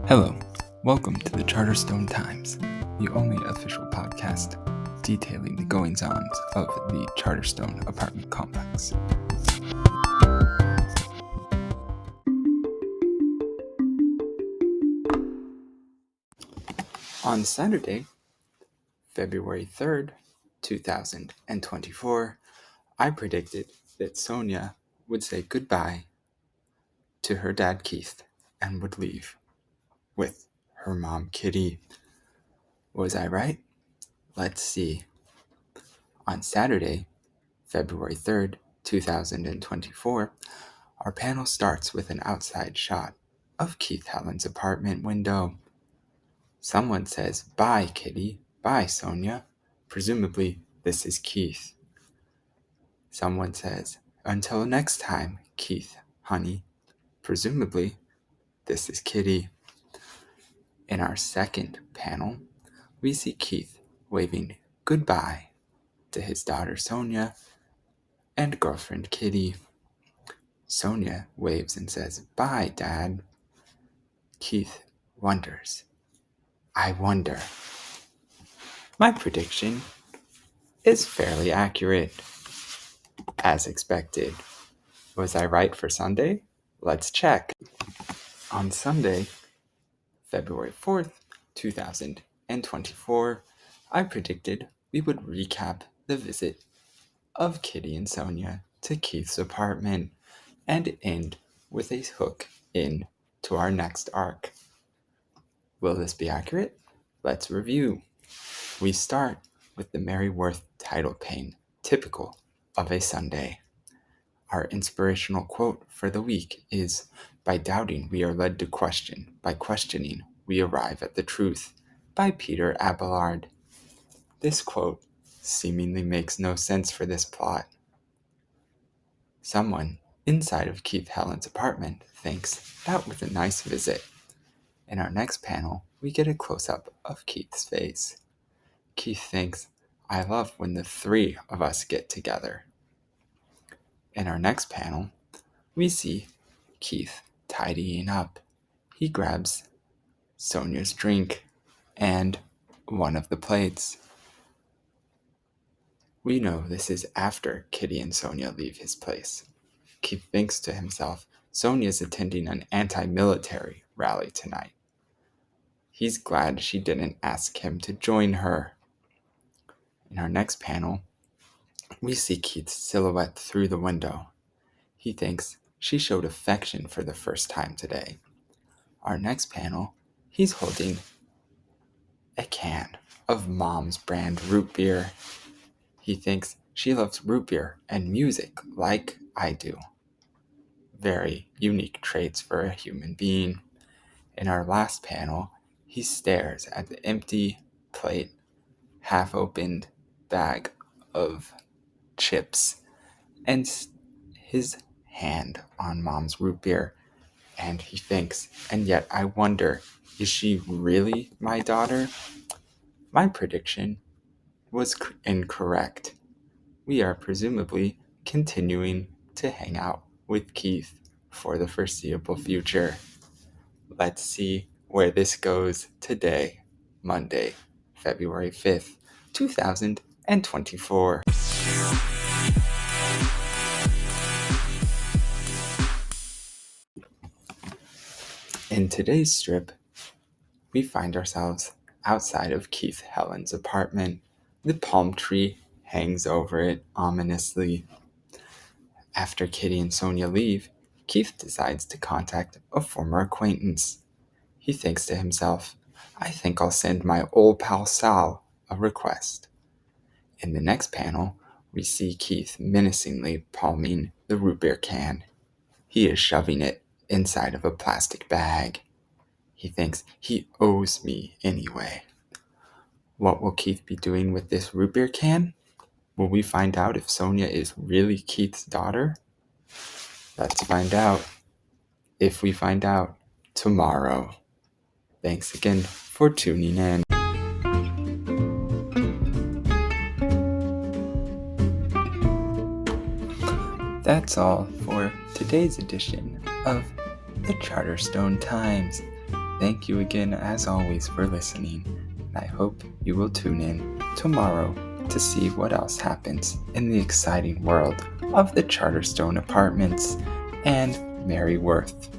Hello, welcome to the Charterstone Times, the only official podcast detailing the goings-ons of the Charterstone apartment complex. On Saturday, February 3rd, 2024, I predicted that Sonia would say goodbye to her dad Keith and would leave with her mom Kitty. Was I right? Let's see. On Saturday, February 3rd, 2024, our panel starts with an outside shot of Keith Helen's apartment window. Someone says, "Bye, Kitty. Bye, Sonia." Presumably, this is Keith. Someone says, "Until next time, Keith, honey." Presumably, this is Kitty. In our second panel, we see Keith waving goodbye to his daughter Sonia and girlfriend Kitty. Sonia waves and says, "Bye, Dad." Keith wonders, "I wonder." My prediction is fairly accurate. As expected. Was I right for Sunday? Let's check. On Sunday, February 4th, 2024, I predicted we would recap the visit of Kitty and Sonia to Keith's apartment and end with a hook in to our next arc. Will this be accurate? Let's review. We start with the Mary Worth title pane, typical of a Sunday. Our inspirational quote for the week is, "By doubting, we are led to question. By questioning, we arrive at the truth," by Peter Abelard. This quote seemingly makes no sense for this plot. Someone inside of Keith Helen's apartment thinks that was a nice visit. In our next panel, we get a close-up of Keith's face. Keith thinks, "I love when the three of us get together." In our next panel, we see Keith tidying up. He grabs Sonia's drink and one of the plates. We know this is after Kitty and Sonia leave his place. Keith thinks to himself, Sonia's attending an anti-military rally tonight. He's glad she didn't ask him to join her. In our next panel, we see Keith's silhouette through the window. He thinks she showed affection for the first time today. Our next panel, he's holding a can of Mom's brand root beer. He thinks she loves root beer and music like I do. Very unique traits for a human being. In our last panel, he stares at the empty plate, half-opened bag of chips and his hand on Mom's root beer, and he thinks, "And yet I wonder, is she really my daughter?" My prediction was incorrect. We are presumably continuing to hang out with Keith for the foreseeable future. Let's see where this goes today, Monday, February 5th, 2024. In today's strip, we find ourselves outside of Keith Helen's apartment. The palm tree hangs over it ominously. After Kitty and Sonia leave, Keith decides to contact a former acquaintance. He thinks to himself, "I think I'll send my old pal Sal a request." In the next panel, we see Keith menacingly palming the root beer can. He is shoving it inside of a plastic bag. He thinks he owes me anyway. What will Keith be doing with this root beer can? Will we find out if Sonia is really Keith's daughter? Let's find out. If we find out tomorrow. Thanks again for tuning in. That's all for today's edition of the Charterstone Times. Thank you again, as always, for listening. I hope you will tune in tomorrow to see what else happens in the exciting world of the Charterstone Apartments and Mary Worth.